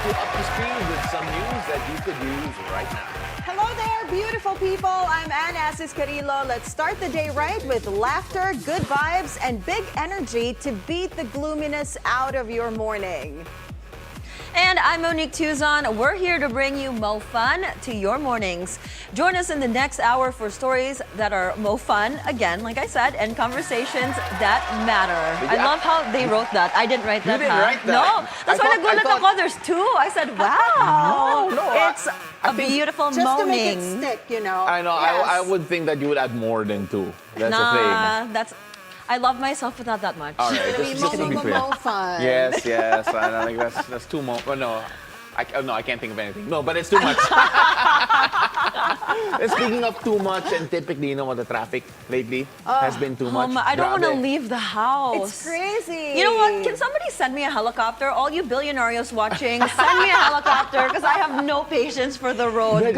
you up to speed with some news that you could use right now. Hello there, beautiful people. I'm Anne Asis-Carilo. Let's start the day right with laughter, good vibes, and big energy to beat the gloominess out of your morning. And I'm Monique Tuzon. We're here to bring you Mo Fun to your mornings. Join us in the next hour for stories that are Mo Fun, again, like I said, and conversations that matter. I love how they wrote that. I didn't write that. You didn't write that? No, that's why nagulat ako. There's two. I said, wow. No, it's a beautiful Just moaning. to make it stick, you know. I know. Yes. I would think that you would add more than two. That's the thing. I love myself, but not that much. All right, just to be clear. Fun. Yes. I think that's too much. Well, no. I can't think of anything. No, but it's too much. And speaking of too much, and typically, you know what, the traffic lately has been too much. I don't want to Grabe. leave the house. It's crazy. You know what? Can somebody send me a helicopter? All you Bilyonarios watching, send me a helicopter because I have no patience for the road.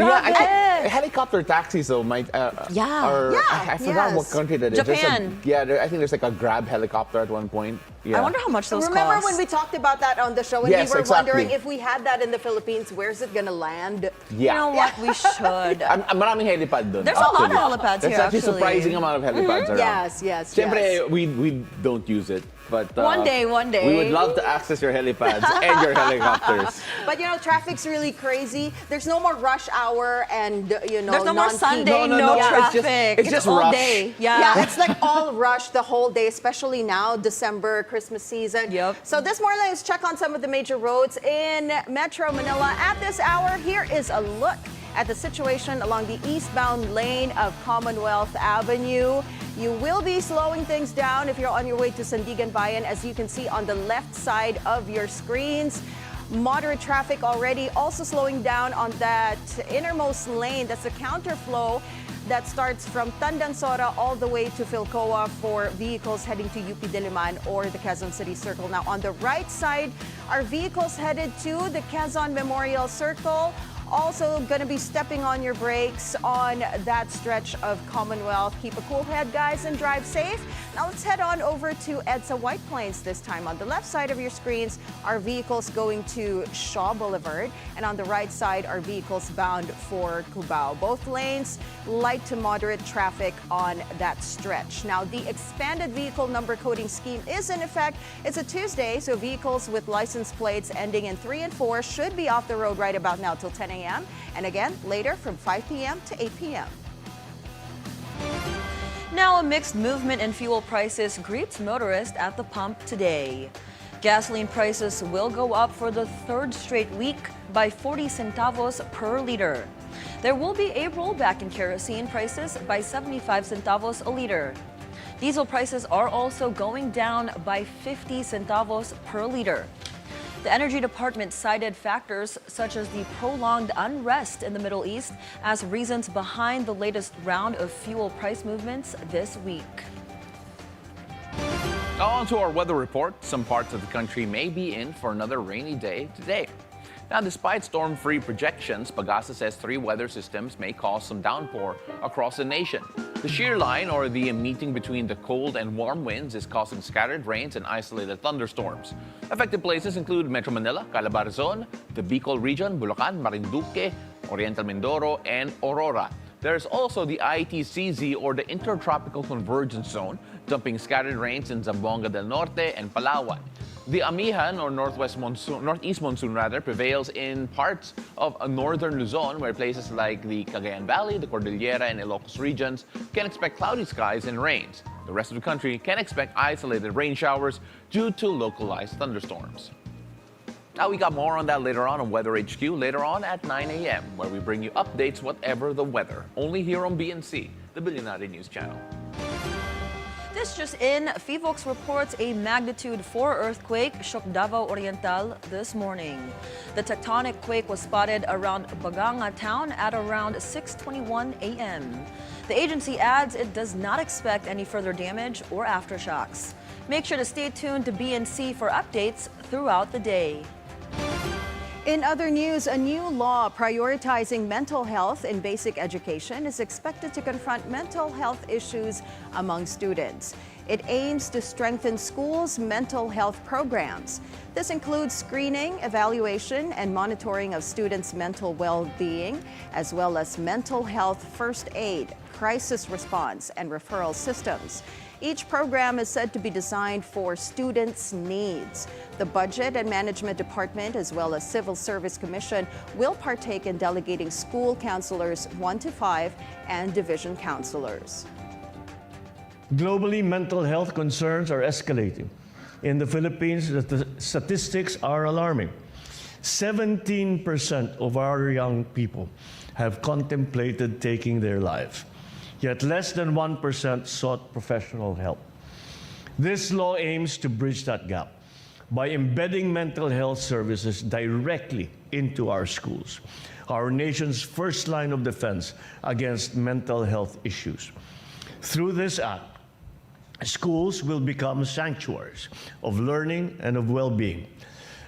Helicopter taxis though might. I forgot what country that is. Japan. I think there's like a Grab helicopter at one point. Yeah. I wonder how much those Remember cost. when we talked about that on the show and Yes, we were exactly. wondering if we had that in the Philippines, where's it gonna land? Yeah. You know what? We should. Maraming helipad doon. There's a lot of helipads There's here, actually surprising amount of helipads around. Yes. Siyempre, we don't use it. But One day. we would love to access your helipads and your helicopters. But you know, traffic's really crazy. There's no more rush hour and There's no more non-peak. Sunday, No, traffic. it's just all rush. day. Yeah, it's like all rush the whole day, especially now, December, Christmas season. Yep. So this morning, let's check on some of the major roads in Metro Manila. At this hour, here is a look at the situation along the eastbound lane of Commonwealth Avenue. You will be slowing things down if you're on your way to Sandigan Bayan, as you can see on the left side of your screens. Moderate traffic already, also slowing down on that innermost lane. That's a counterflow that starts from Tandansora all the way to Philcoa for vehicles heading to UP Diliman or the Quezon City Circle. Now on the right side are vehicles headed to the Quezon Memorial Circle. Also going to be stepping on your brakes on that stretch of Commonwealth. Keep a cool head, guys, and drive safe. Now let's head on over to EDSA White Plains this time. On the left side of your screens are vehicles going to Shaw Boulevard, and on the right side are vehicles bound for Cubao. Both lanes, light to moderate traffic on that stretch. Now the expanded vehicle number coding scheme is in effect. It's a Tuesday, so vehicles with license plates ending in 3 and 4 should be off the road right about now till 10 a.m. and again later from 5 p.m. to 8 p.m. Now a mixed movement in fuel prices greets motorists at the pump today. Gasoline prices will go up for the third straight week by 40 centavos per liter. There will be a rollback in kerosene prices by 75 centavos a liter. Diesel prices are also going down by 50 centavos per liter. The Energy Department cited factors such as the prolonged unrest in the Middle East as reasons behind the latest round of fuel price movements this week. Now on to our weather report. Some parts of the country may be in for another rainy day today. Now, despite storm-free projections, Pagasa says 3 weather systems may cause some downpour across the nation. The shear line, or the meeting between the cold and warm winds, is causing scattered rains and isolated thunderstorms. Affected places include Metro Manila, Calabarzon, the Bicol region, Bulacan, Marinduque, Oriental Mindoro, and Aurora. There's also the ITCZ, or the Intertropical Convergence Zone, dumping scattered rains in Zamboanga del Norte and Palawan. The Amihan, or northeast monsoon, prevails in parts of northern Luzon, where places like the Cagayan Valley, the Cordillera, and Ilocos regions can expect cloudy skies and rains. The rest of the country can expect isolated rain showers due to localized thunderstorms. Now, we got more on that later on Weather HQ, later on at 9 a.m., where we bring you updates whatever the weather, only here on BNC, the Bilyonaryo News Channel. This just in, FIVOX reports a magnitude 4 earthquake shook Davao Oriental this morning. The tectonic quake was spotted around Baganga town at around 6:21 a.m. The agency adds it does not expect any further damage or aftershocks. Make sure to stay tuned to BNC for updates throughout the day. In other news, a new law prioritizing mental health in basic education is expected to confront mental health issues among students. It aims to strengthen schools' mental health programs. This includes screening, evaluation, and monitoring of students' mental well-being, as well as mental health first aid, crisis response, and referral systems. Each program is said to be designed for students' needs. The Budget and Management Department, as well as Civil Service Commission, will partake in delegating school counselors 1 to 5 and division counselors. Globally, mental health concerns are escalating. In the Philippines, the statistics are alarming. 17% of our young people have contemplated taking their lives. Yet less than 1% sought professional help. This law aims to bridge that gap by embedding mental health services directly into our schools, our nation's first line of defense against mental health issues. Through this act, schools will become sanctuaries of learning and of well-being.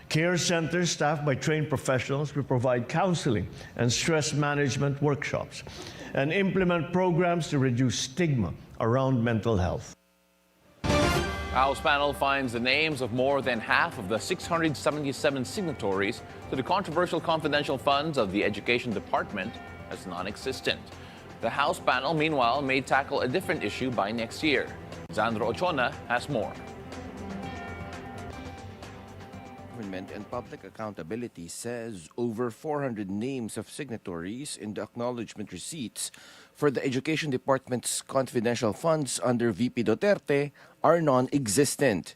Care centers staffed by trained professionals will provide counseling and stress management workshops and implement programs to reduce stigma around mental health. House panel finds the names of more than half of the 677 signatories to the controversial confidential funds of the Education Department as non-existent. The House panel, meanwhile, may tackle a different issue by next year. Zandro Ochona has more. Government and Public Accountability says over 400 names of signatories in the acknowledgement receipts for the Education Department's confidential funds under VP Duterte are non-existent.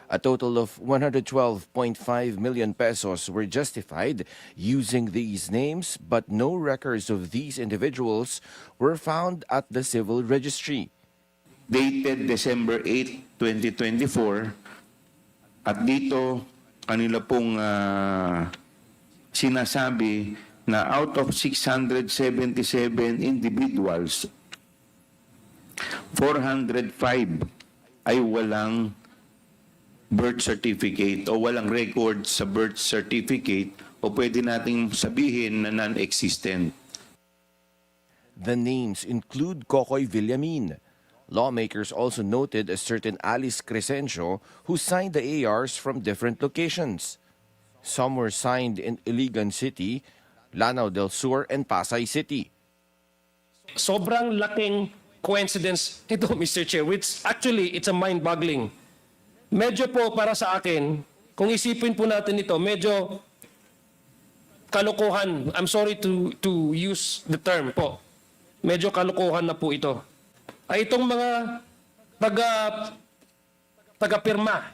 A total of 112.5 million pesos were justified using these names, but no records of these individuals were found at the civil registry. Dated December 8, 2024, at dito kanila pong sinasabi na out of 677 individuals, 405 ay walang birth certificate o walang record sa birth certificate o pwede nating sabihin na non-existent. The names include Kokoy Villamin. Lawmakers also noted a certain Alice Crescencio who signed the ARs from different locations. Some were signed in Iligan City, Lanao del Sur, and Pasay City. Sobrang laking coincidence ito, Mr. Chair, which actually it's a mind-boggling. Medyo po para sa akin, kung isipin po natin ito, medyo kalokohan. I'm sorry to use the term po. Medyo kalokohan na po ito. Ay itong mga taga-pirma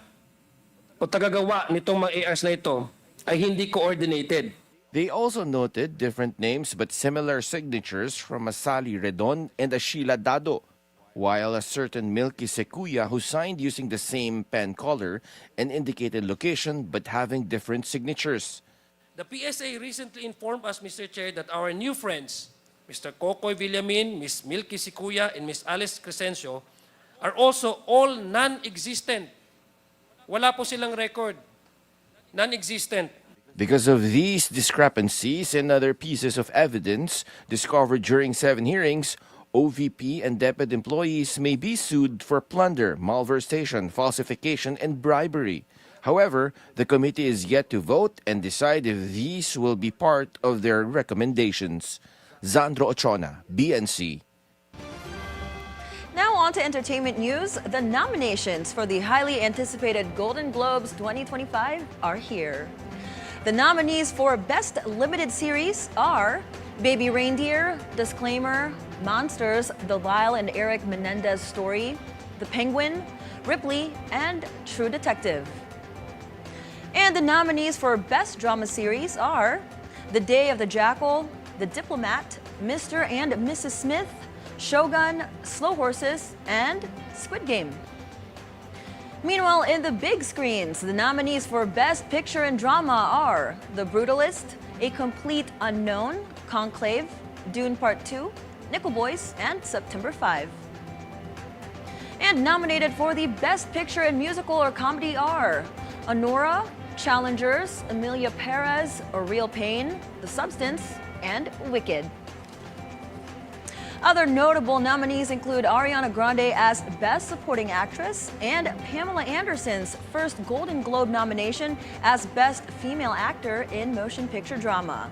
o tagagawa nitong mga ARs na ito ay hindi coordinated. They also noted different names but similar signatures from a Sally Redon and a Sheila Dado, while a certain Milky Sequoia who signed using the same pen color and indicated location but having different signatures. The PSA recently informed us, Mr. Chair, that our new friends, Mr. Kokoy Villamin, Ms. Milky Sequoia, and Ms. Alice Crescencio, are also all non-existent. Wala po silang record. Non-existent. Because of these discrepancies and other pieces of evidence discovered during 7 hearings, OVP and DepEd employees may be sued for plunder, malversation, falsification, and bribery. However, the committee is yet to vote and decide if these will be part of their recommendations. Zandro Ochona, BNC. Now on to entertainment news. The nominations for the highly anticipated Golden Globes 2025 are here. The nominees for Best Limited Series are Baby Reindeer, Disclaimer, Monsters, The Lyle and Eric Menendez Story, The Penguin, Ripley, and True Detective. And the nominees for Best Drama Series are The Day of the Jackal, The Diplomat, Mr. and Mrs. Smith, Shogun, Slow Horses, and Squid Game. Meanwhile, in the big screens, the nominees for Best Picture and Drama are The Brutalist, A Complete Unknown, Conclave, Dune Part 2, Nickel Boys, and September 5. And nominated for the Best Picture in Musical or Comedy are Honora, Challengers, Emilia Perez, A Real Pain, The Substance, and Wicked. Other notable nominees include Ariana Grande as Best Supporting Actress and Pamela Anderson's first Golden Globe nomination as Best Female Actor in Motion Picture Drama.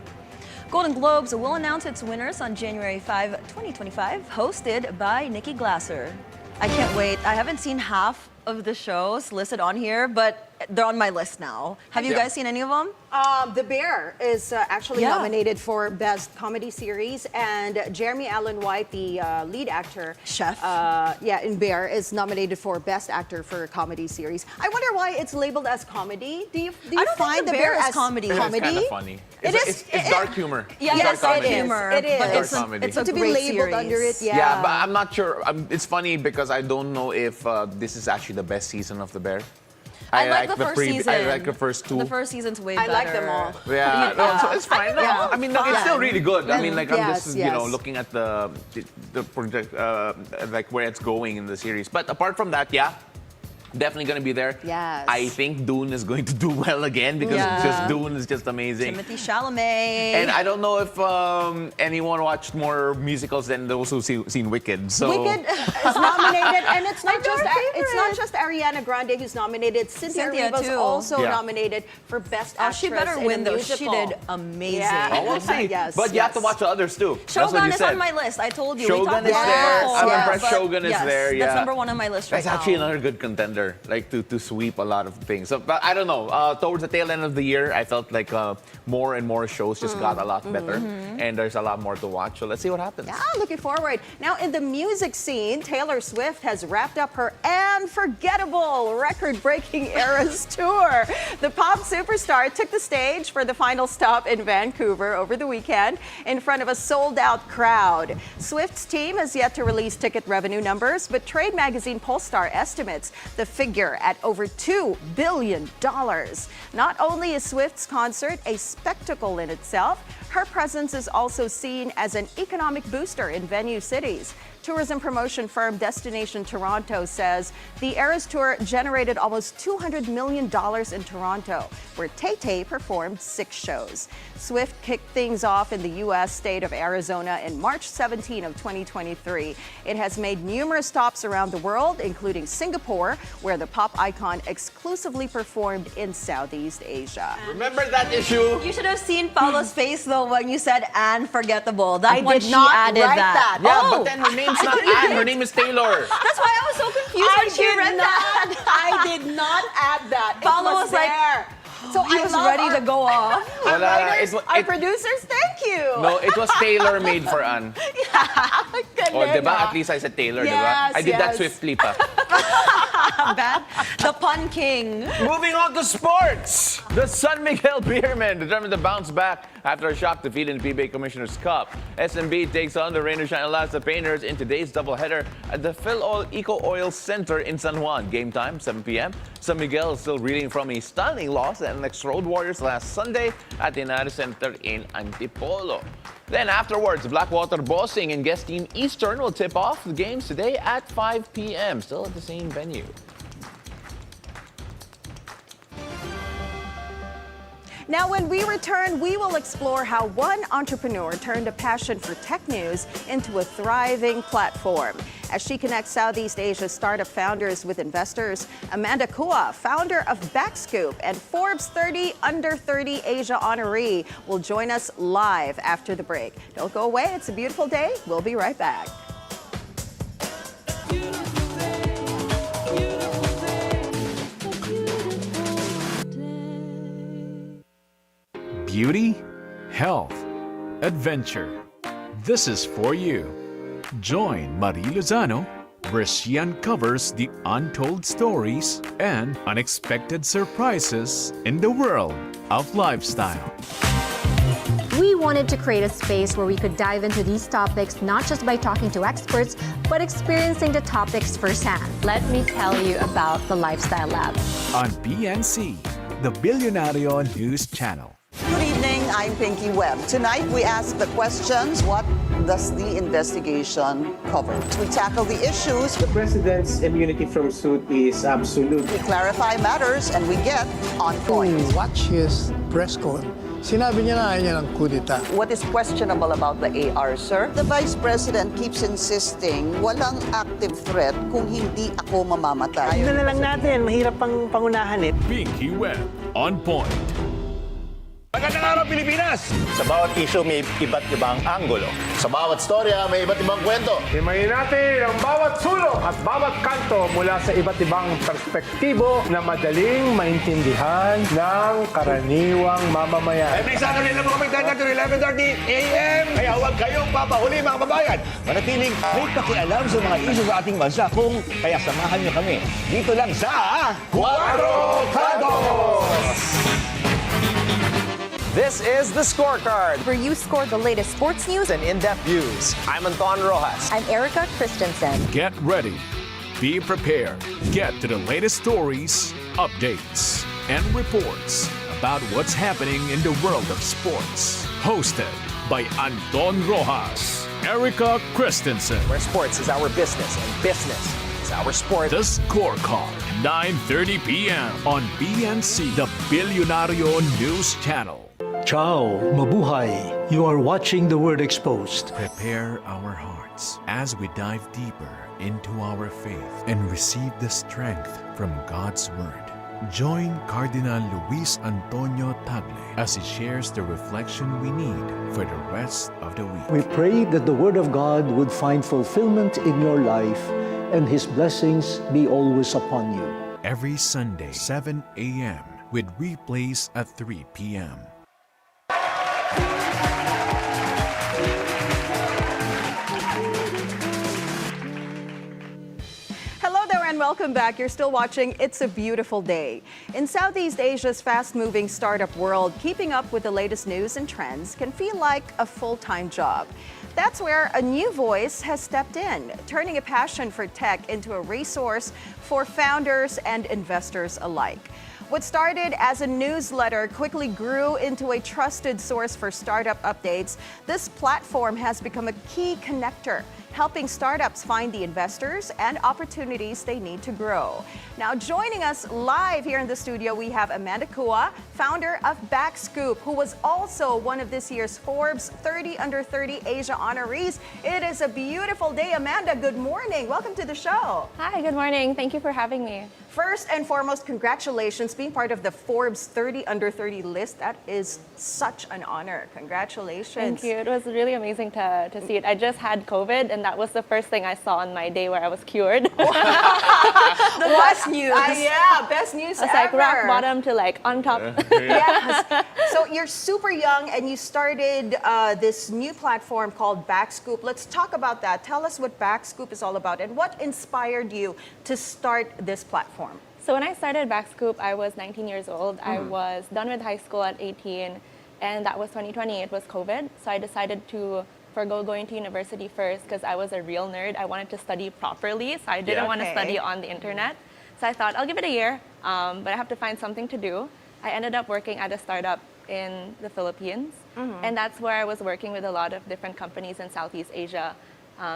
Golden Globes will announce its winners on January 5, 2025, hosted by Nikki Glasser. I can't wait. I haven't seen half of the shows listed on here, but they're on my list now. Have you guys seen any of them? The Bear is actually Yeah. nominated for Best Comedy Series, and Jeremy Allen White, the lead actor, Chef. in Bear, is nominated for Best Actor for a Comedy Series. I wonder why it's labeled as comedy. Do you I don't find think The The Bear Bear is as comedy. It's comedy? kind of funny. It is. It's dark humor. Yeah, It's yes, dark it comedy. is. humor, It is. but Dark it's a, comedy. it's a to be great labeled series. under it, Yeah, but I'm not sure. It's funny because I don't know if this is actually the best season of The Bear. I like the first season. I like the first two. The first season's way I better. like them all. Yeah, no, so it's fine. No, Yeah. I mean, no, it's still really good. I mean, like I'm Yes, just yes. looking at the project, like where it's going in the series. But apart from that, yeah. Definitely going to be there. Yes. I think Dune is going to do well again because Dune is just amazing. Timothy Chalamet. And I don't know if anyone watched more musicals than those who've seen Wicked. So Wicked is nominated, and it's not Adore just Ariana Grande who's nominated. Cynthia Cynthia, Erivo's too. also Yeah. nominated for Best Oh, Actress she better in win a though. She musical. did amazing. Yeah. Oh, we'll see. Yes, but you have to yes. watch the others too. That's what Shogun you is said. on my list. I told you. we Shogun talked is about there. it before, I'm Yes. impressed but Shogun is yes, there. Yeah. That's number one on my list right That's now. actually another good contender, like to sweep a lot of things. So, but I don't know. Towards the tail end of the year, I felt like more and more shows just got a lot better, and there's a lot more to watch. So let's see what happens. Yeah, looking forward. Now, in the music scene, Taylor Swift has wrapped up her unforgettable, record-breaking Eras tour. The pop superstar took the stage for the final stop in Vancouver over the weekend in front of a sold-out crowd. Swift's team has yet to release ticket revenue numbers, but trade magazine Polestar estimates the figure at over $2 billion. Not only is Swift's concert a spectacle in itself, her presence is also seen as an economic booster in venue cities. Tourism promotion firm Destination Toronto says the Eras Tour generated almost $200 million in Toronto, where Tay-Tay performed 6 shows. Swift kicked things off in the U.S. state of Arizona in March 17 of 2023. It has made numerous stops around the world, including Singapore, where the pop icon exclusively performed in Southeast Asia. Remember that issue? You should have seen Paolo's face though when you said unforgettable. That I one did she not added write that. Yeah, Oh, but then her name's not Anne. Her name is Taylor. that's why I was so confused when she read that. I did not add that. Paolo It was like- there. So He I was love ready our- to go off. Our Wala, writers, it- our it- producers, thank you. No, it was Taylor made for Anne. Galing, O, diba? ah. At least I said Taylor, Yes, diba? I did that yes. swiftly pa. Bad. The pun king. Moving on to sports. The San Miguel Beermen determined to bounce back after a shock defeat in the PBA Commissioner's Cup. SMB takes on the Rain or Shine Alaska Painters in today's doubleheader at the Phil Oil Eco Oil Center in San Juan. Game time, 7 p.m. San Miguel is still reeling from a stunning loss at NX Road Warriors last Sunday at the United Center in Antipolo. Then afterwards, Blackwater Bossing and guest team Eastern will tip off the games today at 5 p.m. Still at the same venue. Now, when we return, we will explore how one entrepreneur turned a passion for tech news into a thriving platform. As she connects Southeast Asia's startup founders with investors, Amanda Cua, founder of BackScoop and Forbes 30 Under 30 Asia Honoree, will join us live after the break. Don't go away. It's a beautiful day. We'll be right back. Beauty, health, adventure. This is for you. Join Marie Lozano where she uncovers the untold stories and unexpected surprises in the world of lifestyle. We wanted to create a space where we could dive into these topics not just by talking to experts, but experiencing the topics firsthand. Let me tell you about the Lifestyle Lab. On BNC, the Bilyonaryo News Channel. Good evening, I'm Pinky Webb. Tonight we ask the questions, what does the investigation cover? We tackle the issues, The president's immunity from suit is absolute. we clarify matters, and we get on point. Watch his press con. Sinabi niya na ayaw niya ng kudeta. What is questionable about the AR, sir? The Vice President keeps insisting walang active threat kung hindi ako mamamatay. Tignan na lang natin, mahirap pang pangunahan eh. Pinky Web, on point. Magandang araw, Pilipinas! Sa bawat issue may iba't ibang anggulo. Sa bawat storya may iba't ibang kwento. Himayin natin ang bawat sulok at bawat kanto mula sa iba't ibang perspektibo na madaling maintindihan ng karaniwang mamamayan. Every Saturday na po kami to 11:30 a.m. Kaya huwag kayong papahuli mga kababayan. Manatiling may pakialam sa mga issue sa ating bansa kaya samahan niyo kami. Dito lang sa Cuatro Cantos! This is The Scorecard, Where you score the latest sports news. and in-depth views. I'm Anton Rojas. I'm Erica Christensen. Get ready. Be prepared. Get to the latest stories, updates, and reports about what's happening in the world of sports. Hosted by Anton Rojas, Erica Christensen. Where sports is our business and business is our sport. The Scorecard, 9:30 p.m. on BNC, the Bilyonaryo News Channel. Ciao, mabuhay. You are watching The Word Exposed. Prepare our hearts as we dive deeper into our faith and receive the strength from God's Word. Join Cardinal Luis Antonio Tagle as he shares the reflection we need for the rest of the week. We pray that the Word of God would find fulfillment in your life and His blessings be always upon you. Every Sunday, 7 a.m. with replays at 3 p.m. Hello there and welcome back. You're still watching It's a Beautiful Day. In Southeast Asia's fast-moving startup world, keeping up with the latest news and trends can feel like a full-time job. That's where a new voice has stepped in, turning a passion for tech into a resource for founders and investors alike. What started as a newsletter quickly grew into a trusted source for startup updates. This platform has become a key connector, helping startups find the investors and opportunities they need to grow. Now, joining us live here in the studio, we have Amanda Cua, founder of BackScoop, who was also one of this year's Forbes 30 Under 30 Asia Honorees. It is a beautiful day. Amanda, good morning. Welcome to the show. Hi, good morning. Thank you for having me. First and foremost, congratulations being part of the Forbes 30 Under 30 list. That is such an honor. Congratulations. Thank you. It was really amazing to see it. I just had COVID, and that was the first thing I saw on my day where I was cured. The best news. Yeah, best news It's ever. like rock bottom to like on top. Yes. So you're super young and you started this new platform called BackScoop. Let's talk about that. Tell us what BackScoop is all about and what inspired you to start this platform. So when I started BackScoop, I was 19 years old. I was done with high school at 18, and that was 2020. It was COVID. So I decided to forgo going to university first because I was a real nerd. I wanted to study properly, so I didn't want to study on the internet. So I thought, I'll give it a year, but I have to find something to do. I ended up working at a startup in the Philippines, and that's where I was working with a lot of different companies in Southeast Asia.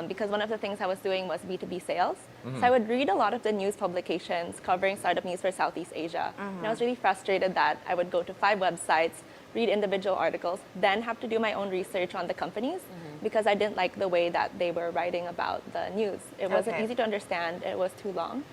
Because one of the things I was doing was B2B sales. So I would read a lot of the news publications covering startup news for Southeast Asia. And I was really frustrated that I would go to 5 websites, read individual articles, then have to do my own research on the companies because I didn't like the way that they were writing about the news. It wasn't easy to understand, it was too long.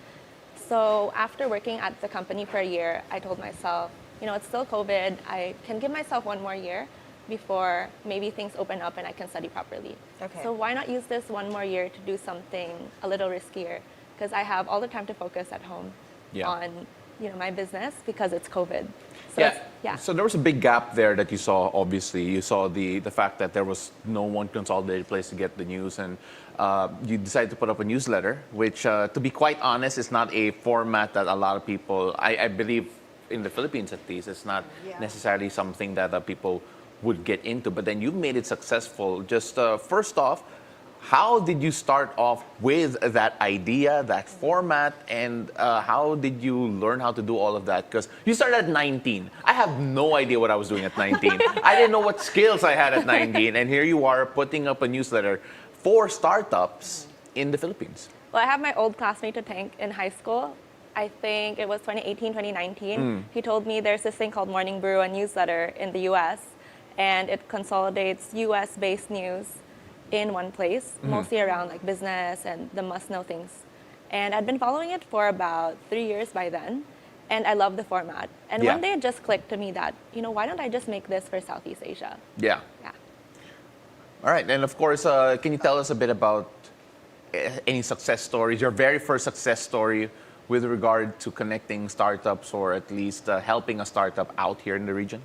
So after working at the company for a year, I told myself, you know, it's still COVID, I can give myself 1 more year before maybe things open up and I can study properly. So why not use this 1 more year to do something a little riskier? Because I have all the time to focus at home on, you know, my business because it's COVID. So So there was a big gap there that you saw, obviously. You saw the fact that there was no one consolidated place to get the news, and you decided to put up a newsletter, which, to be quite honest, is not a format that a lot of people, I believe in the Philippines at least, it's not necessarily something that people would get into, but then you made it successful. Just first off, how did you start off with that idea, that format, and how did you learn how to do all of that? Because you started at 19. I have no idea what I was doing at 19. I didn't know what skills I had at 19, and here you are putting up a newsletter for startups in the Philippines. Well, I have my old classmate to thank in high school. I think it was 2018, 2019. He told me there's this thing called Morning Brew, a newsletter in the US, and it consolidates US-based news in one place, mostly around like business and the must-know things. And I'd been following it for about 3 years by then, and I love the format. And one day it just clicked to me that, why don't I just make this for Southeast Asia? Yeah. Yeah. All right, and of course, can you tell us a bit about any success stories, your very first success story with regard to connecting startups or at least helping a startup out here in the region?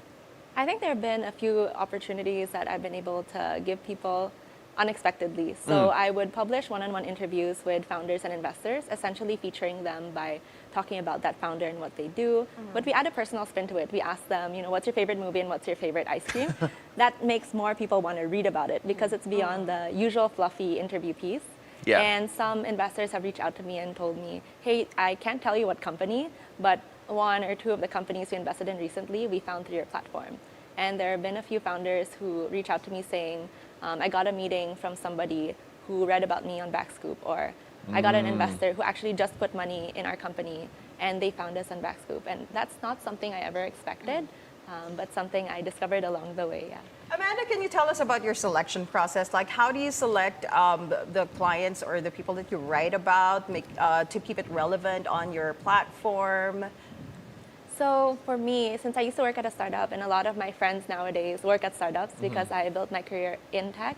I think there have been a few opportunities that I've been able to give people unexpectedly. So I would publish one-on-one interviews with founders and investors, essentially featuring them by talking about that founder and what they do. But we add a personal spin to it. We ask them, what's your favorite movie and what's your favorite ice cream? That makes more people want to read about it because it's beyond the usual fluffy interview piece. Yeah. And some investors have reached out to me and told me, hey, I can't tell you what company, but one or two of the companies we invested in recently, we found through your platform. And there have been a few founders who reach out to me saying, I got a meeting from somebody who read about me on BackScoop, or I got an investor who actually just put money in our company and they found us on BackScoop. And that's not something I ever expected, but something I discovered along the way, yeah. Amanda, can you tell us about your selection process? Like, how do you select the clients or the people that you write about to keep it relevant on your platform? So for me, since I used to work at a startup, and a lot of my friends nowadays work at startups because I built my career in tech,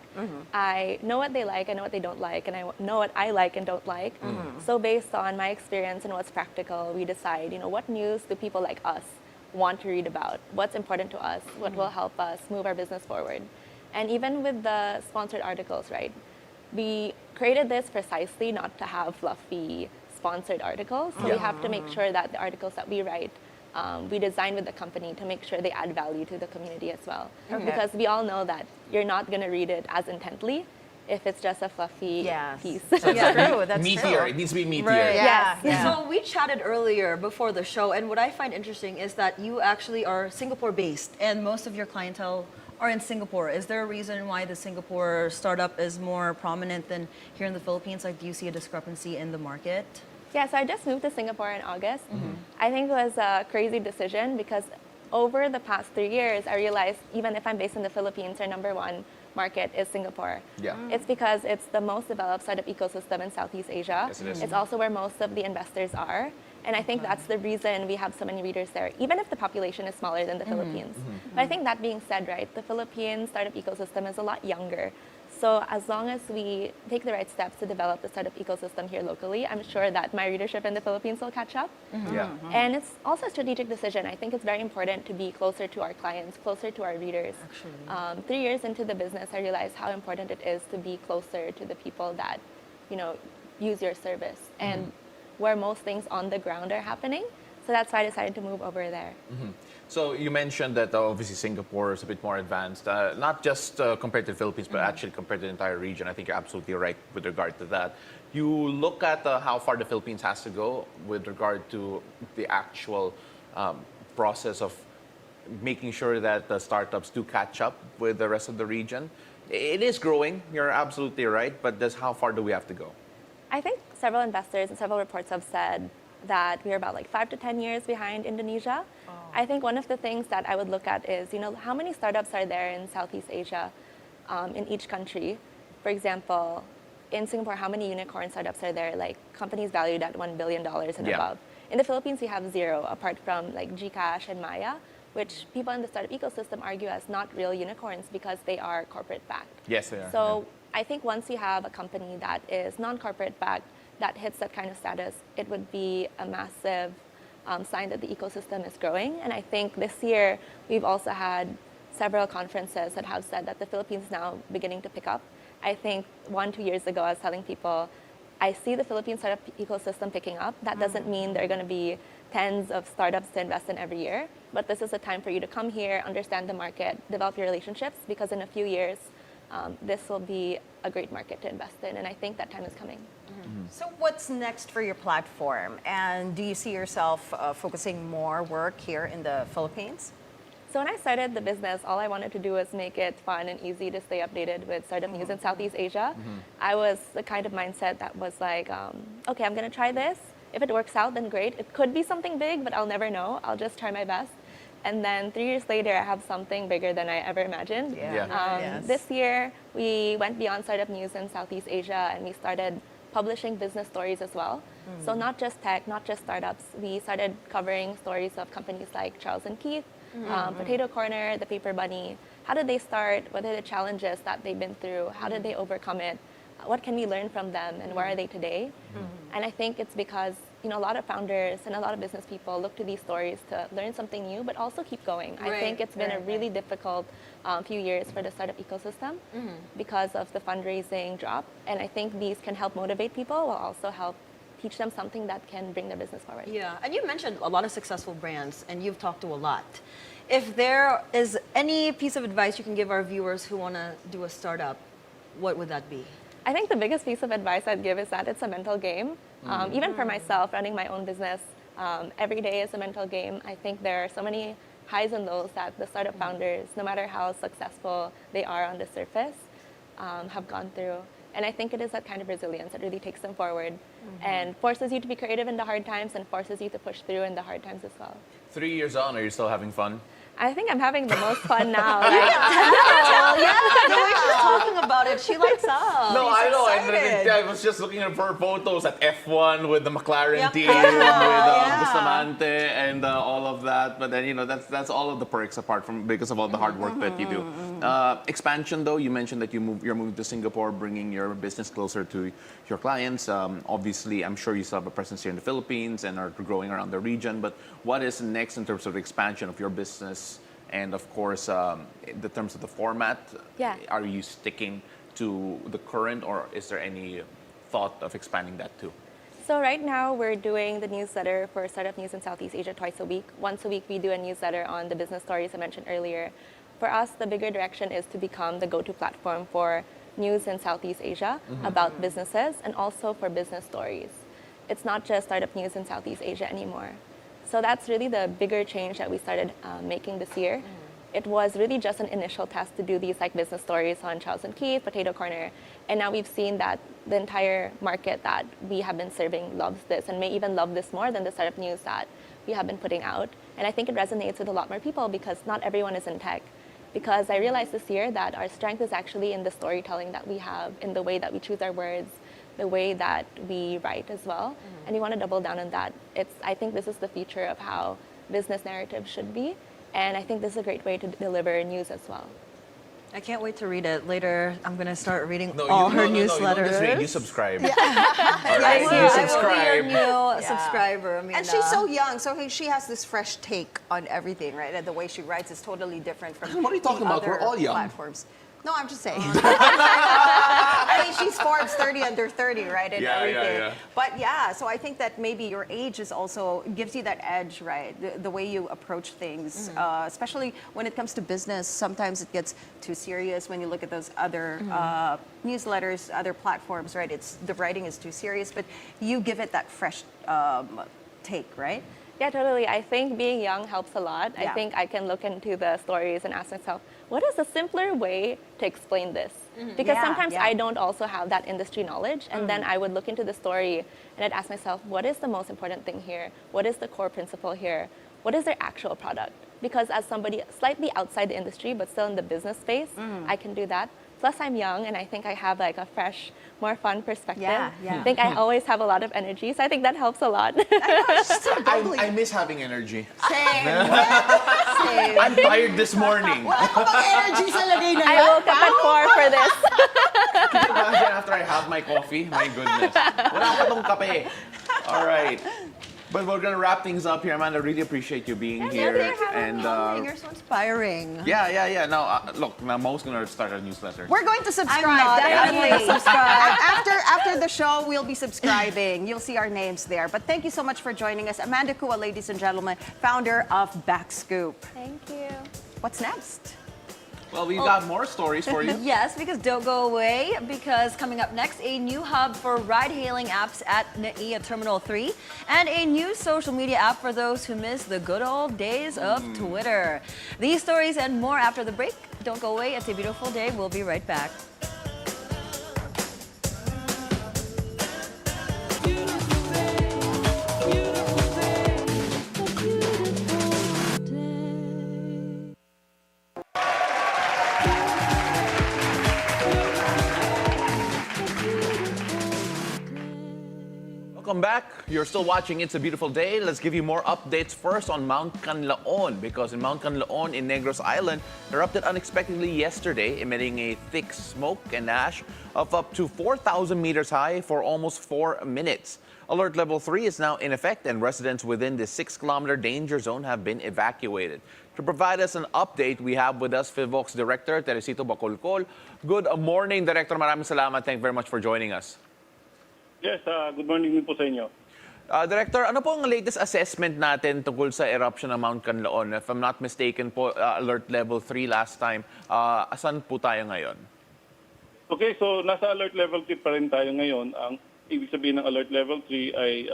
I know what they like, I know what they don't like, and I know what I like and don't like. So based on my experience and what's practical, we decide, what news do people like us want to read about, what's important to us, what will help us move our business forward. And even with the sponsored articles, right, we created this precisely not to have fluffy sponsored articles. So we have to make sure that the articles that we write, we design with the company to make sure they add value to the community as well. Because we all know that you're not going to read it as intently if it's just a fluffy piece. That's true. That's meatier. true. It needs to be meatier. Right. Yeah. Yeah. So we chatted earlier before the show, and what I find interesting is that you actually are Singapore-based, and most of your clientele are in Singapore. Is there a reason why the Singapore startup is more prominent than here in the Philippines? Like, do you see a discrepancy in the market? Yeah, so I just moved to Singapore in August. I think it was a crazy decision because over the past 3 years, I realized even if I'm based in the Philippines, our number one market is Singapore. Yeah. It's because it's the most developed startup ecosystem in Southeast Asia. Yes, it is. It's also where most of the investors are. And I think that's the reason we have so many readers there, even if the population is smaller than the Philippines. But I think that being said, right, the Philippine startup ecosystem is a lot younger. So as long as we take the right steps to develop the startup ecosystem here locally, I'm sure that my readership in the Philippines will catch up. Yeah. And it's also a strategic decision. I think it's very important to be closer to our clients, closer to our readers. 3 years into the business, I realized how important it is to be closer to the people that, use your service and where most things on the ground are happening. So that's why I decided to move over there. So you mentioned that obviously Singapore is a bit more advanced, not just compared to the Philippines, but actually compared to the entire region. I think you're absolutely right with regard to that. You look at how far the Philippines has to go with regard to the actual process of making sure that the startups do catch up with the rest of the region. It is growing, you're absolutely right, but how far do we have to go? I think several investors and several reports have said that we're about like 5 to 10 years behind Indonesia. I think one of the things that I would look at is, how many startups are there in Southeast Asia in each country? For example, in Singapore, how many unicorn startups are there, like companies valued at $1 billion and above? In the Philippines, we have 0, apart from like GCash and Maya, which people in the startup ecosystem argue as not real unicorns because they are corporate backed. Yes, they are. So I think once you have a company that is non-corporate backed, that hits that kind of status, it would be a massive sign that the ecosystem is growing. And I think this year, we've also had several conferences that have said that the Philippines is now beginning to pick up. I think 1-2 years ago, I was telling people, I see the Philippine startup ecosystem picking up. That doesn't mean there are going to be tens of startups to invest in every year, but this is a time for you to come here, understand the market, develop your relationships, because in a few years, this will be a great market to invest in, and I think that time is coming. So what's next for your platform? And do you see yourself focusing more work here in the Philippines? So when I started the business, all I wanted to do was make it fun and easy to stay updated with startup news in Southeast Asia. I was the kind of mindset that was like, okay, I'm going to try this. If it works out, then great. It could be something big, but I'll never know. I'll just try my best. And then 3 years later, I have something bigger than I ever imagined. This year, we went beyond startup news in Southeast Asia, and we started publishing business stories as well. So not just tech, not just startups. We started covering stories of companies like Charles & Keith, Potato Corner, The Paper Bunny. How did they start? What are the challenges that they've been through? How did they overcome it? What can we learn from them, and where are they today? And I think it's because a lot of founders and a lot of business people look to these stories to learn something new, but also keep going. I think it's been a really difficult few years for the startup ecosystem because of the fundraising drop. And I think these can help motivate people while also help teach them something that can bring their business forward. Yeah, and you mentioned a lot of successful brands, and you've talked to a lot. If there is any piece of advice you can give our viewers who want to do a startup, what would that be? I think the biggest piece of advice I'd give is that it's a mental game. Even for myself, running my own business, every day is a mental game. I think there are so many highs and lows that the startup founders, no matter how successful they are on the surface, have gone through. And I think it is that kind of resilience that really takes them forward and forces you to be creative in the hard times and forces you to push through in the hard times as well. 3 years on, are you still having fun? I think I'm having the most fun now. The way she's talking about it, she lights up. No, I know. I was just looking at her photos at F1 with the McLaren team, with Bustamante, and all of that. But then, that's all of the perks apart from because of all the hard work that you do. Expansion, though, you mentioned that you're moving to Singapore, bringing your business closer to your clients. Obviously, I'm sure you still have a presence here in the Philippines and are growing around the region. But what is next in terms of the expansion of your business? And of course, in the terms of the format, are you sticking to the current, or is there any thought of expanding that too? So right now we're doing the newsletter for Startup News in Southeast Asia twice a week. Once a week we do a newsletter on the business stories I mentioned earlier. For us, the bigger direction is to become the go-to platform for news in Southeast Asia about businesses and also for business stories. It's not just Startup News in Southeast Asia anymore. So that's really the bigger change that we started making this year. It was really just an initial test to do these business stories on Charles & Keith, Potato Corner, and now we've seen that the entire market that we have been serving loves this and may even love this more than the startup news that we have been putting out. And I think it resonates with a lot more people because not everyone is in tech. Because I realized this year that our strength is actually in the storytelling that we have, in the way that we choose our words, the way that we write as well. And we want to double down on that. I think this is the future of how business narrative should be. And I think this is a great way to deliver news as well. I can't wait to read it. Later, I'm going to start reading all her newsletters. No, you subscribe. You subscribe. I will be your new subscriber. Amanda. And she's so young, so she has this fresh take on everything, right? And the way she writes is totally different from What are you talking about? We're all young. Platforms. No, I'm just saying. I mean, she's Forbes 30 under 30, right? And everything. But so I think that maybe your age is also gives you that edge, right? The way you approach things, especially when it comes to business. Sometimes it gets too serious when you look at those other newsletters, other platforms, right? The writing is too serious, but you give it that fresh take, right? Yeah, totally. I think being young helps a lot. I think I can look into the stories and ask myself, what is a simpler way to explain this? Because sometimes I don't also have that industry knowledge. And then I would look into the story and I'd ask myself, what is the most important thing here? What is the core principle here? What is their actual product? Because as somebody slightly outside the industry, but still in the business space, I can do that. Plus, I'm young, and I think I have a fresh, more fun perspective. I think I always have a lot of energy, so I think that helps a lot. I miss having energy. Same. I'm tired this morning. Energy sa lagay na I woke up at 4 for this. Can you imagine after I have my coffee? My goodness. Wala pa tong kape. All right. But we're going to wrap things up here. Amanda, really appreciate you being here. And you're so inspiring. Yeah. Now, look, now Mo's going to start a newsletter. We're going to subscribe. Definitely subscribe. After the show, we'll be subscribing. You'll see our names there. But thank you so much for joining us. Amanda Cua, ladies and gentlemen, founder of BackScoop. Thank you. What's next? Well, we've got more stories for you. Yes, because don't go away, because coming up next, a new hub for ride-hailing apps at NAIA Terminal 3, and a new social media app for those who miss the good old days of Twitter. These stories and more after the break. Don't go away. It's a beautiful day. We'll be right back. welcome back. You're still watching It's a Beautiful Day. Let's give you more updates first on Mount Canlaon, because in Mount Canlaon in Negros Island erupted unexpectedly yesterday, emitting a thick smoke and ash of up to 4,000 meters high for almost 4 minutes. Alert level 3 is now in effect, and residents within the 6-kilometer danger zone have been evacuated. To provide us an update, we have with us PHIVOLCS Director Teresito Bacolcol. Good morning, Director. Maraming salamat. Thank you very much for joining us. Yes, good morning din po sa inyo. Director, ano po ang latest assessment natin tungkol sa eruption ng Mount Canlaon? If I'm not mistaken po, alert level 3 last time. Asan po tayo ngayon? Okay, so nasa alert level 3 pa rin tayo ngayon. Ang ibig sabihin ng alert level 3 ay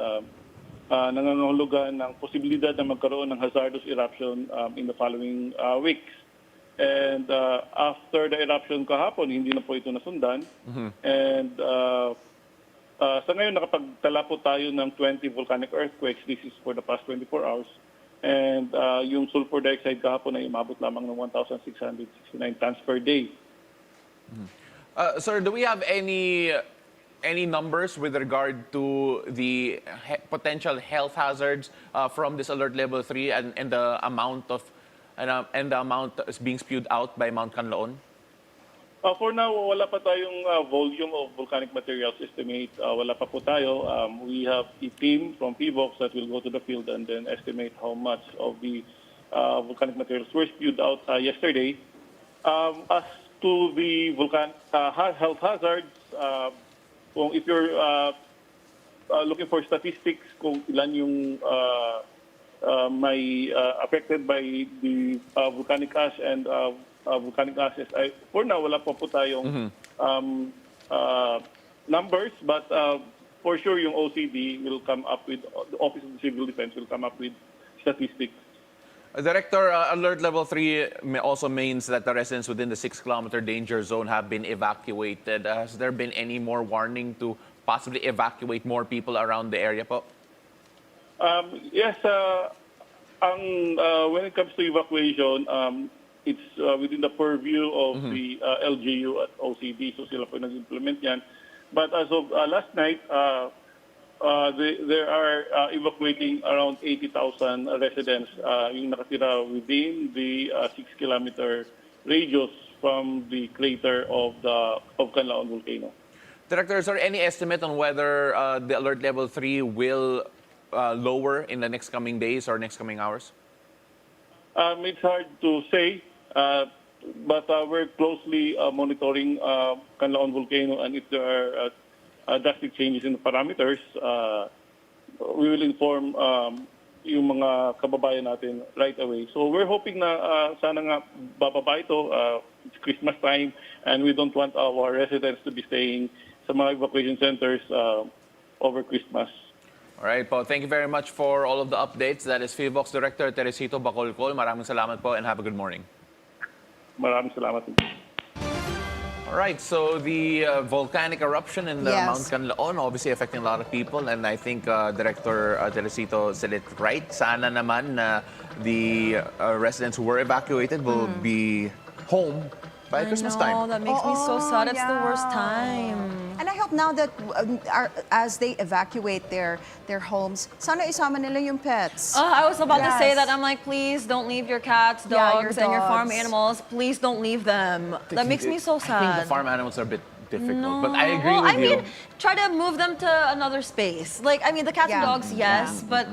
nangangahulugan ng posibilidad na magkaroon ng hazardous eruption in the following weeks. And after the eruption kahapon, hindi na po ito nasundan. And sa ngayon, nakapagtala po tayo ng 20 volcanic earthquakes. This is for the past 24 hours. And yung sulfur dioxide kahapon ay umabot lamang ng 1,669 tons per day. Sir, do we have any numbers with regard to the potential health hazards from this alert level 3 and the amount is being spewed out by Mount Canlaon? For now, wala pa tayong volume of volcanic materials estimate. Wala pa po tayo. We have a team from PHIVOLCS that will go to the field and then estimate how much of the volcanic materials were spewed out yesterday. As to the health hazards, if you're looking for statistics kung ilan yung may affected by the volcanic ash and volcanic ashes, for now, wala pa po tayong numbers, but for sure yung OCD will come up with, the Office of the Civil Defense will come up with statistics. Director, alert level 3 also means that the residents within the 6-kilometer danger zone have been evacuated. Has there been any more warning to possibly evacuate more people around the area po? Yes, when it comes to evacuation, it's within the purview of the LGU at OCD, so sila po nag-implement yan. But as of last night, they are evacuating around 80,000 residents yung nakatira within the 6-kilometer radius from the crater of Canlaon volcano. Director, is there any estimate on whether the alert level 3 will lower in the next coming days or next coming hours? It's hard to say, but we're closely monitoring Canlaon volcano, and if there are drastic changes in the parameters, we will inform yung mga kababayan natin right away. So we're hoping na sana nga bababa ito. It's Christmas time, and we don't want our residents to be staying sa mga evacuation centers over Christmas. All right, po. Thank you very much for all of the updates. That is PHIVOLCS Director Teresito Bacolcol. Maraming salamat po and have a good morning. Maraming salamat. All right, so the volcanic eruption in Mount Canlaon obviously affecting a lot of people, and I think Director Teresito said it right. Sana naman the residents who were evacuated will be home by Christmas time. That makes me so sad. It's the worst time. And I hope now that as they evacuate their homes, sana isama nila yung pets. I was about to say that. I'm like, please don't leave your cats, dogs, and your farm animals. Please don't leave them. That makes me so sad. I think the farm animals are a bit difficult, but I agree with you. I mean, try to move them to another space. Like, I mean, the cats and dogs, yes, but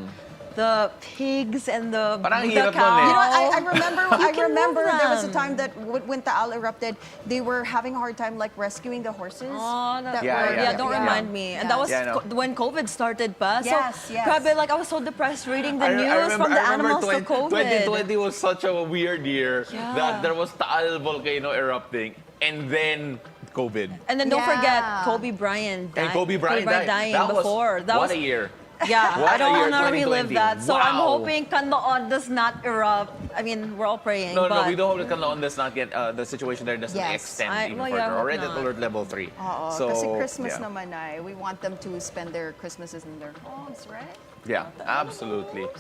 the pigs and the cows. Parang You hirap know, I remember there was a them. time that when Taal erupted, they were having a hard time like rescuing the horses. Oh, don't Yeah. remind me. And that was when COVID started pa. Yes, yes. Grabe, like I was so depressed reading the news from the animals to COVID. 2020 was such a weird year that there was Taal volcano erupting and then COVID. And then don't forget Kobe Bryant died. And Kobe Bryant died. dying That before. What a year. Yeah, I don't want to 2020. relive that. So I'm Wow. hoping Canlaon does not erupt. I mean, we're all praying. No, but we don't hope that Canlaon does not get, the situation there doesn't extend even further. Already at alert level 3. Kasi Christmas naman we want them to spend their Christmases in their homes, right? Yeah, absolutely.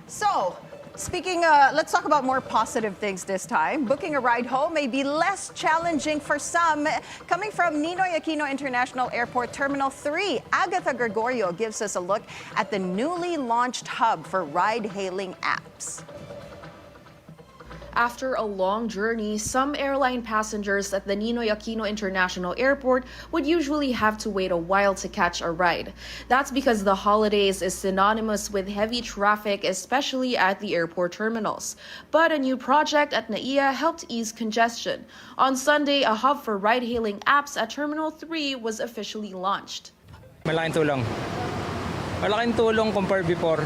So, Let's talk about more positive things this time. Booking a ride home may be less challenging for some. Coming from Ninoy Aquino International Airport Terminal 3, Agatha Gregorio gives us a look at the newly launched hub for ride-hailing apps. After a long journey, some airline passengers at the Ninoy Aquino International Airport would usually have to wait a while to catch a ride. That's because the holidays is synonymous with heavy traffic, especially at the airport terminals. But a new project at NAIA helped ease congestion. On Sunday, a hub for ride-hailing apps at Terminal 3 was officially launched. Malaking tulong. Malaking tulong compared before.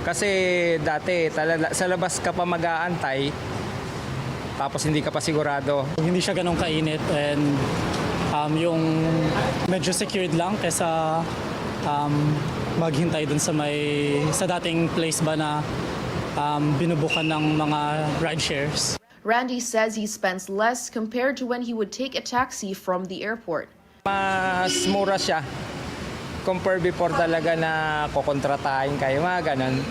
Kasi dati, sa labas ka pa mag-aantay, tapos hindi ka pa sigurado. Hindi siya ganun kainit and yung medyo secured lang kaysa maghintay dun sa dating place ba na binubukan ng mga ride shares. Randy says he spends less compared to when he would take a taxi from the airport. Mas mura siya compared before talaga na kukontratahin kayo, mga ganun.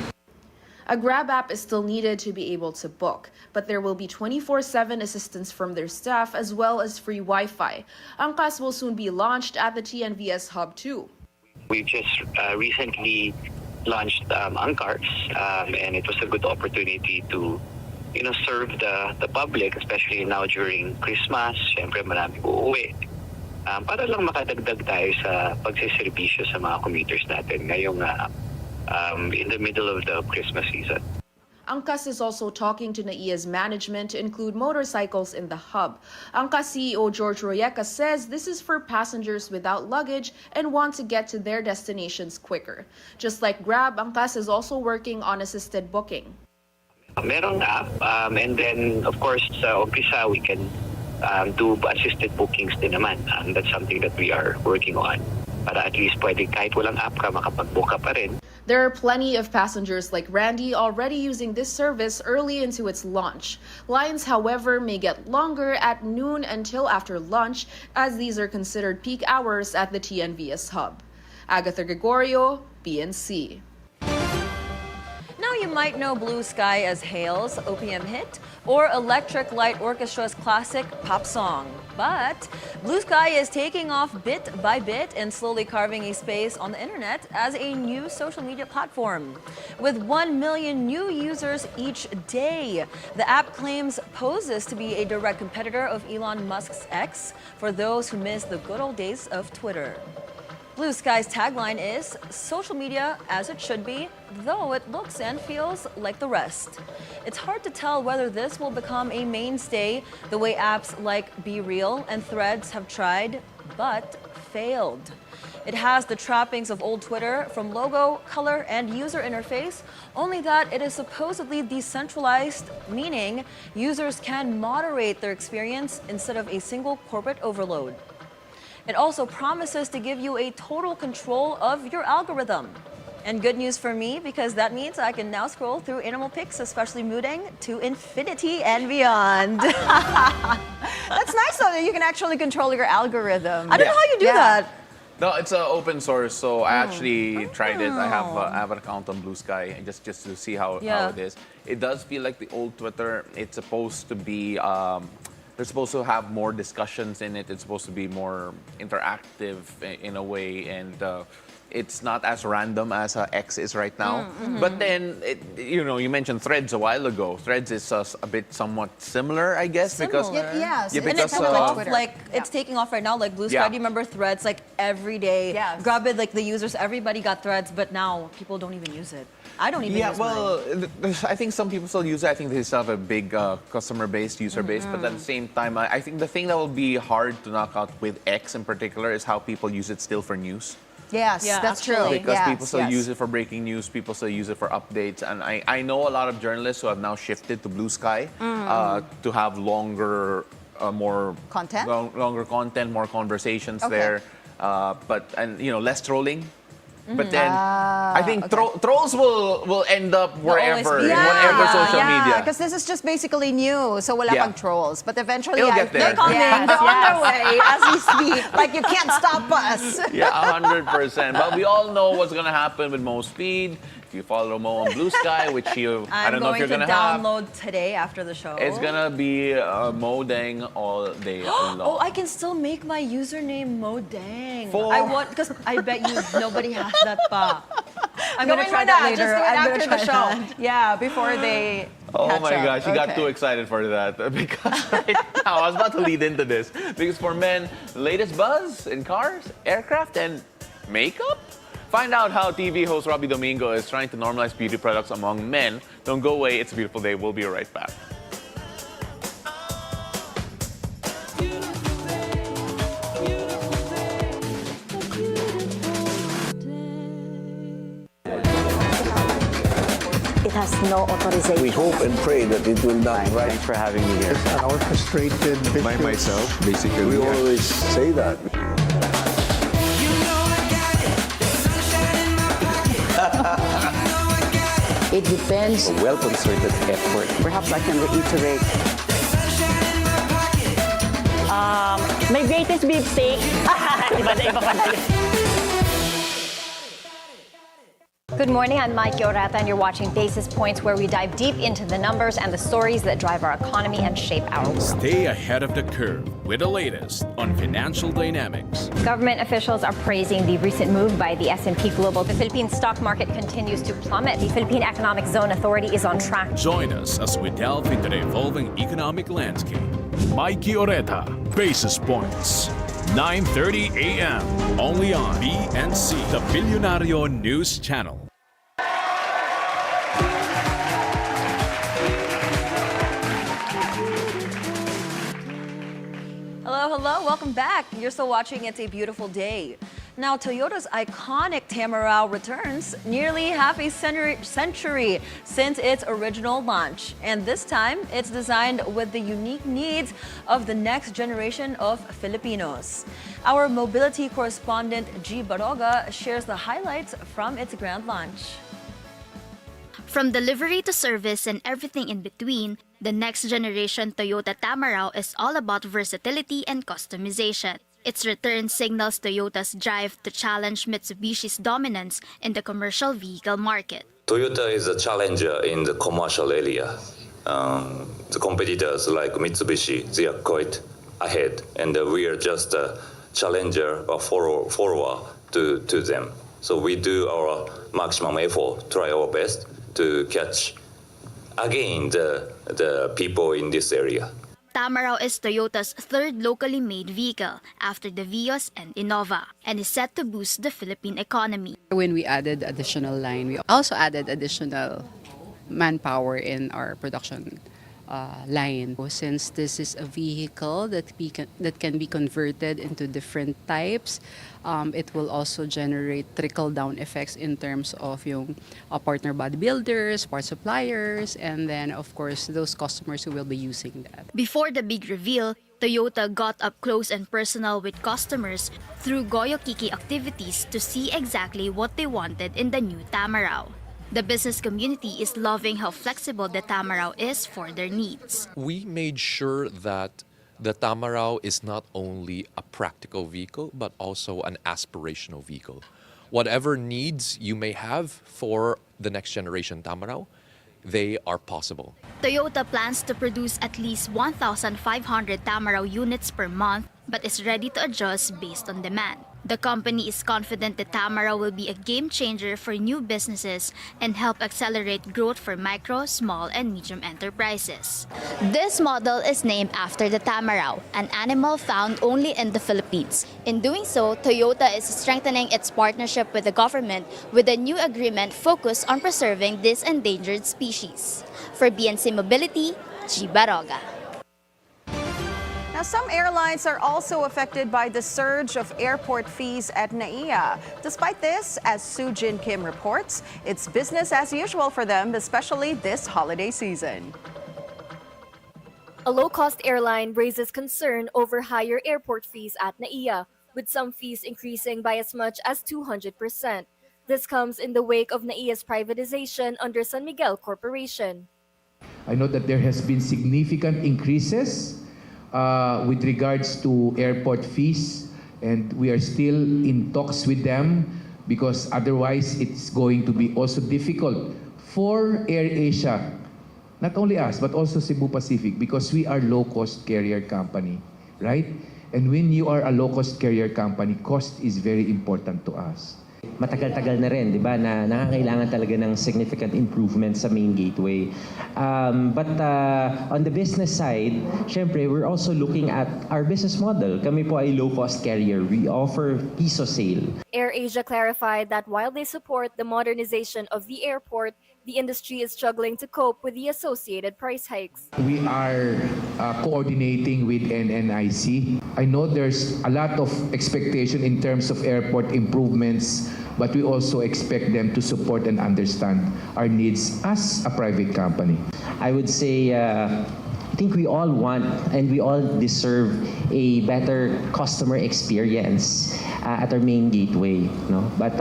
A Grab app is still needed to be able to book, but there will be 24/7 assistance from their staff as well as free Wi-Fi. Angkas will soon be launched at the TNVS Hub too. We've just recently launched Angkars, and it was a good opportunity to serve the public, especially now during Christmas. Siyempre marami uuwi. Para lang makadagdag tayo sa pagsiservisyo sa mga commuters natin ngayong in the middle of the Christmas season. Angkas is also talking to NAIA's management to include motorcycles in the hub. Angkas CEO George Royeca says this is for passengers without luggage and want to get to their destinations quicker. Just like Grab, Angkas is also working on assisted booking. Merong app, and then of course sa umpisa we can do assisted bookings din naman. That's something that we are working on. Para at least pwede kahit walang app ka, makapag-book ka pa rin. There are plenty of passengers like Randy already using this service early into its launch. Lines, however, may get longer at noon until after lunch, as these are considered peak hours at the TNVS hub. Agatha Gregorio, BNC. Now you might know Blue Sky as Hale's OPM hit or Electric Light Orchestra's classic pop song. But Blue Sky is taking off bit by bit and slowly carving a space on the internet as a new social media platform. With 1 million new users each day, the app claims poses to be a direct competitor of Elon Musk's X for those who miss the good old days of Twitter. Blue Sky's tagline is social media as it should be, though it looks and feels like the rest. It's hard to tell whether this will become a mainstay the way apps like Be Real and Threads have tried, but failed. It has the trappings of old Twitter from logo, color, and user interface, only that it is supposedly decentralized, meaning users can moderate their experience instead of a single corporate overload. It also promises to give you a total control of your algorithm. And good news for me, because that means I can now scroll through animal pics, especially mooding, to infinity and beyond. That's nice though, that you can actually control your algorithm. I don't know how you do that. No, it's open source, so I actually tried it. I have an account on Blue Sky just to see how it is. It does feel like the old Twitter. It's supposed to be they're supposed to have more discussions in it. It's supposed to be more interactive in a way, and it's not as random as X is right now. But then, you mentioned Threads a while ago. Threads is a bit somewhat similar, I guess, because yes, and it's taking off, it's taking off right now. Like Blue Sky, do you remember Threads? Like every day, grab it. Like the users, everybody got Threads, but now people don't even use it. I don't even use mine. I think some people still use it. I think they still have a big customer base, user base. But at the same time, I think the thing that will be hard to knock out with X in particular is how people use it still for news. Yes, that's true. Because people still use it for breaking news, people still use it for updates. And I know a lot of journalists who have now shifted to Blue Sky to have longer, more content, longer content, more conversations there. But less trolling. But then I think trolls will end up wherever, in whatever social media. Because this is just basically new, so wala pang trolls. But eventually, they're coming. They're on their way as we speak. Like, you can't stop us. Yeah, 100%. But we all know what's going to happen with most feed. You follow Mo on Blue Sky, which I don't know if you're going to have. download today after the show. It's gonna be Mo Dang all day long. Oh, I can still make my username Mo Dang. For- I want, because I bet you nobody has that pa. I'm gonna Going try with that later. Just do it I'm gonna after try the show. that. Yeah, before they Oh catch my up. gosh, you got Okay. too excited for that. Because right now, I was about to lead into this. Because for men, latest buzz in cars, aircraft, and makeup? Find out how TV host Robbie Domingo is trying to normalize beauty products among men. Don't go away, it's a beautiful day. We'll be right back. It has no authorization. We hope and pray that it will not. Thanks for having me here. An orchestrated By myself, basically. We always say that. It depends. A well-concerted effort. Perhaps I can reiterate. My greatest beefsteak. Iba na iba pa tayo. Good morning, I'm Mike Yorata, and you're watching Basis Points, where we dive deep into the numbers and the stories that drive our economy and shape our world. Stay ahead of the curve with the latest on financial dynamics. Government officials are praising the recent move by the S&P Global. The Philippine stock market continues to plummet. The Philippine Economic Zone Authority is on track. Join us as we delve into the evolving economic landscape. Mike Yorata, Basis Points. 9:30 a.m. only on BNC, the Bilyonaryo News Channel. Hello, welcome back. You're still watching It's a Beautiful Day. Now, Toyota's iconic Tamarao returns nearly half a century since its original launch. And this time, it's designed with the unique needs of the next generation of Filipinos. Our mobility correspondent, G. Baroga, shares the highlights from its grand launch. From delivery to service and everything in between, the next generation Toyota Tamarao is all about versatility and customization. Its return signals Toyota's drive to challenge Mitsubishi's dominance in the commercial vehicle market. Toyota is a challenger in the commercial area. The competitors like Mitsubishi, they are quite ahead, and we are just a challenger or follower to them. So we do our maximum effort, try our best to catch again the people in this area. Tamarao is Toyota's third locally made vehicle after the Vios and Innova, and is set to boost the Philippine economy. When we added additional line, we also added additional manpower in our production line. Since this is a vehicle that can be converted into different types, it will also generate trickle-down effects in terms of yung partner bodybuilders, part suppliers, and then of course those customers who will be using that. Before the big reveal, Toyota got up close and personal with customers through Goyokiki activities to see exactly what they wanted in the new Tamarao. The business community is loving how flexible the Tamarao is for their needs. We made sure that the Tamarao is not only a practical vehicle, but also an aspirational vehicle. Whatever needs you may have for the next generation Tamarao, they are possible. Toyota plans to produce at least 1,500 Tamarao units per month, but is ready to adjust based on demand. The company is confident the Tamarao will be a game changer for new businesses and help accelerate growth for micro, small, and medium enterprises. This model is named after the Tamarao, an animal found only in the Philippines. In doing so, Toyota is strengthening its partnership with the government with a new agreement focused on preserving this endangered species. For BNC Mobility, G. Baroga. Now, some airlines are also affected by the surge of airport fees at NAIA. Despite this, as Soo Jin Kim reports, it's business as usual for them, especially this holiday season. A low-cost airline raises concern over higher airport fees at NAIA, with some fees increasing by as much as 200%. This comes in the wake of NAIA's privatization under San Miguel Corporation. I know that there has been significant increases with regards to airport fees, and we are still in talks with them because otherwise it's going to be also difficult for AirAsia, not only us, but also Cebu Pacific, because we are low-cost carrier company, right? And when you are a low-cost carrier company, cost is very important to us. Matagal-tagal na rin, di ba, na nangangailangan talaga ng significant improvement sa main gateway. But on the business side, syempre, we're also looking at our business model. Kami po ay low-cost carrier. We offer piso sale. AirAsia clarified that while they support the modernization of the airport, the industry is struggling to cope with the associated price hikes. We are coordinating with NNIC. I know there's a lot of expectation in terms of airport improvements, but we also expect them to support and understand our needs as a private company. I would say, I think we all want and we all deserve a better customer experience at our main gateway, no? But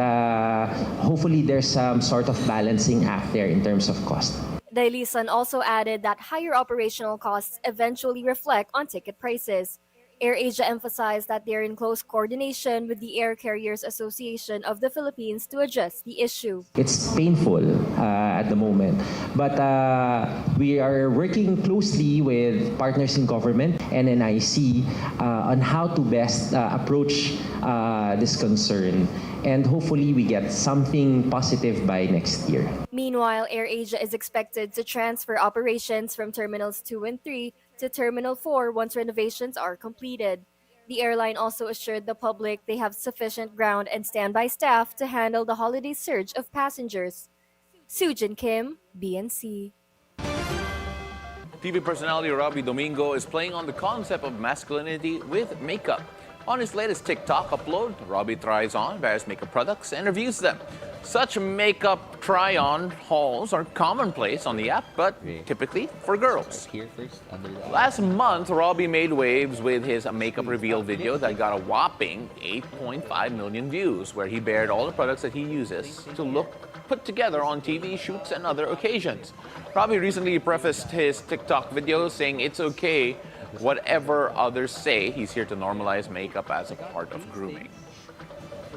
hopefully there's some sort of balancing act there in terms of cost. Dailisan also added that higher operational costs eventually reflect on ticket prices. AirAsia emphasized that they're in close coordination with the Air Carriers Association of the Philippines to address the issue. It's painful at the moment, but we are working closely with partners in government and NIC on how to best approach this concern. And hopefully we get something positive by next year. Meanwhile, AirAsia is expected to transfer operations from Terminals 2 and 3 to Terminal 4 once renovations are completed. The airline also assured the public they have sufficient ground and standby staff to handle the holiday surge of passengers. Sujin Kim, BNC. TV personality Robbie Domingo is playing on the concept of masculinity with makeup. On his latest TikTok upload, Robbie tries on various makeup products and reviews them. Such makeup try-on hauls are commonplace on the app, but typically for girls. Last month, Robbie made waves with his makeup reveal video that got a whopping 8.5 million views, where he bared all the products that he uses to look put together on TV shoots and other occasions. Robbie recently prefaced his TikTok video saying it's okay whatever others say. He's here to normalize makeup as a part of grooming.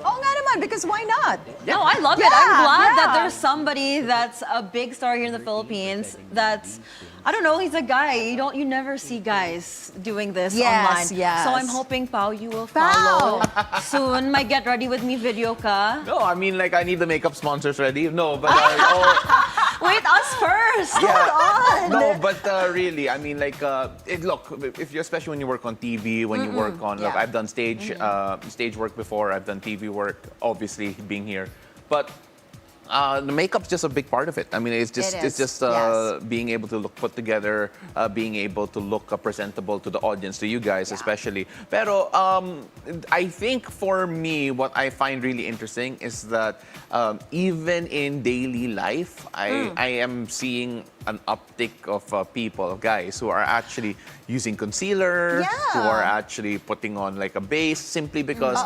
Oh nga naman, because why not? No, I love it. I'm glad that there's somebody that's a big star here in the Philippines that's, I don't know, he's a guy. You never see guys doing this online. Yes. So I'm hoping, Pao, you will follow soon. My Get Ready With Me video ka. No, I mean, like, I need the makeup sponsors ready. No, but... Wait, us first. Yeah. Hold on. No, but really, I mean, like, look, if you, especially when you work on TV, when you work on, look, I've done stage work before, I've done TV work, obviously being here, but the makeup's just a big part of it. I mean, it's just being able to look put together, being able to look presentable to the audience, to you guys especially. Pero I think for me, what I find really interesting is that even in daily life, I am seeing an uptick of people, of guys who are actually using concealer, who are actually putting on like a base simply because,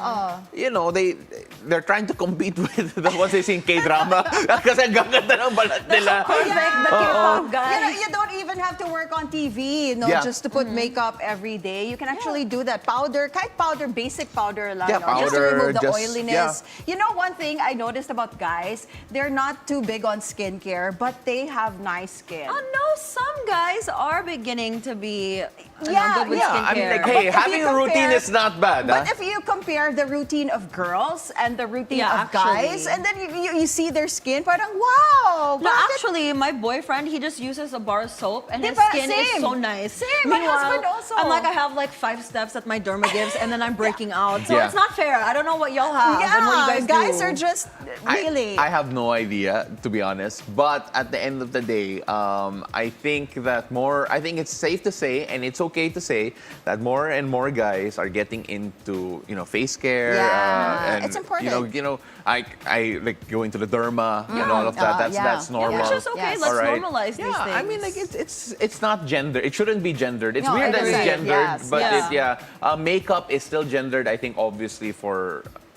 you know, they're trying to compete with the ones they see in K-drama. Kasi ang gaganda ng balat nila. Perfect, the K-pop guys. You don't even have to work on TV, no, just to put makeup every day. You can actually do that. Powder, kahit powder, basic powder lang, no? Just to remove the oiliness. You know, one thing I noticed about guys, they're not too big on skincare, but they have nice skin. Oh no, some guys are beginning to be good with skincare. I mean, like, hey, having a routine is not bad. But if you compare the routine of girls and the routine of guys, and then you see their skin, parang wow! No, actually, my boyfriend, he just uses a bar of soap and his skin is so nice. Same, my husband also. I'm like, I have like 5 steps that my derma gives and then I'm breaking out. So it's not fair. I don't know what y'all have and what you guys do. Are just really... I have no idea, to be honest. But at the end of the day, I think it's safe to say, and it's okay to say, that more and more guys are getting into, you know, face care. And, it's important. You know, I like going to the derma and all of that. That's normal. Which is okay. Let's normalize these things. I mean, like, it's not gendered. It shouldn't be gendered. It's weird that it's gendered, but makeup is still gendered. I think obviously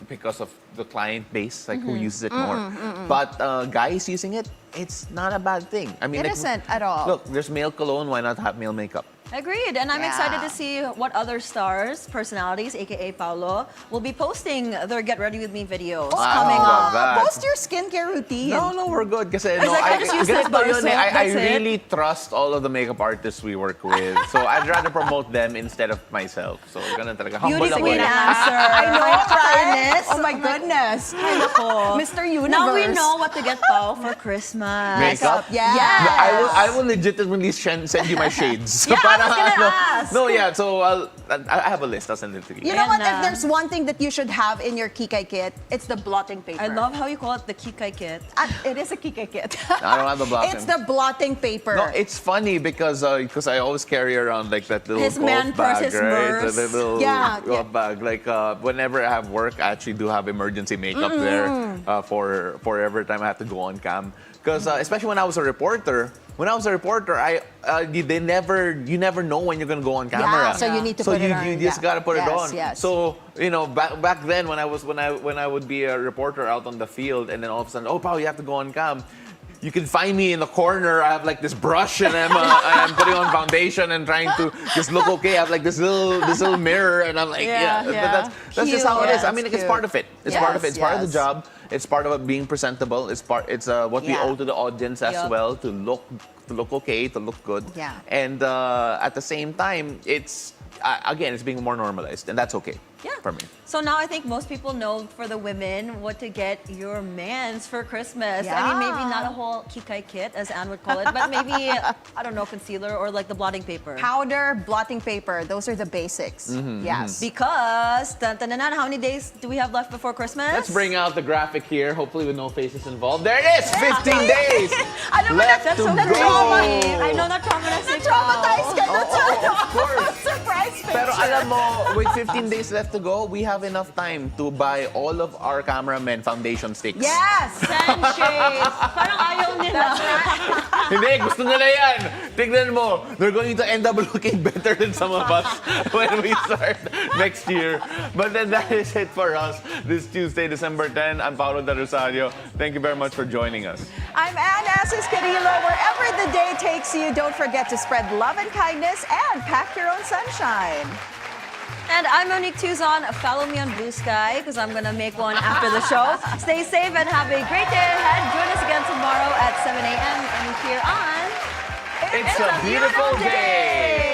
because of the client base, like who uses it more. But guys using it, it's not a bad thing. I mean, it isn't at all. Look, there's male cologne. Why not have male makeup? Agreed. And I'm excited to see what other stars, personalities, aka Paolo, will be posting their Get Ready With Me videos coming up. Post your skincare routine. No, we're good. Kasi It's like, I just use this bar soap, I that's it. really trust all of the makeup artists we work with. So I'd rather promote them instead of myself. So ganun talaga. Humble Beauty ako queen eh. answer. I know, right? Fairness. Oh my goodness. Mr. Universe. Now we know what to get Pao for Christmas. Makeup? Yes. No, I will legitimately send you my shades. Yeah, I was gonna ask. No, yeah. So I have a list. I'll send it to you. You know what? If there's one thing that you should have in your Kikay kit, it's the blotting paper. I love how you call it the Kikay kit. It is a Kikay kit. I don't have the blotting. It's the blotting paper. No, it's funny because I always carry around like that little His golf man purse, bag, his right? purse. The little golf bag. Like whenever I have work, I actually do have emergency makeup there for every time I have to go on cam. Because especially when I was a reporter, you never know when you're gonna go on camera. Yeah, so you need to put it on. You just gotta put it on. Yes. So back then when I would be a reporter out on the field, and then all of a sudden, oh Pao, you have to go on cam. You can find me in the corner. I have like this brush, and I'm putting on foundation and trying to just look okay. I have like this little mirror, and I'm like, But that's just how it is. I mean, it's part of it. It's part of it. It's part of the job. It's part of being presentable. It's what we owe to the audience as well, to look okay, to look good. Yeah. And at the same time, it's being more normalized, and that's okay for me. So now I think most people know for the women what to get your mans for Christmas. Yeah. I mean, maybe not a whole Kikay kit, as Anne would call it, but maybe, I don't know, concealer or like the blotting paper. Powder, blotting paper. Those are the basics. Yes. Because, how many days do we have left before Christmas? Let's bring out the graphic here, hopefully with no faces involved. There it is! 15 days left to go! I know na-traumatized si Na-traumatized ka na sa of course. surprise picture. Pero alam mo, with 15 days left to go, we have enough time to buy all of our cameramen foundation sticks. Yes! Sunshades! Parang ayaw nila. Hindi, gusto nila yan. Tignan mo, they're going to end up looking better than some of us when we start next year. But then that is it for us this Tuesday, December 10. I'm Paolo del Rosario. Thank you very much for joining us. I'm Anne Asis-Carilo. Wherever the day takes you, don't forget to spread love and kindness and pack your own sunshine. And I'm Monique Tuzon. Follow me on Blue Sky because I'm going to make one after the show. Stay safe and have a great day ahead. Join us again tomorrow at 7 a.m. and here on It's a Beautiful Day.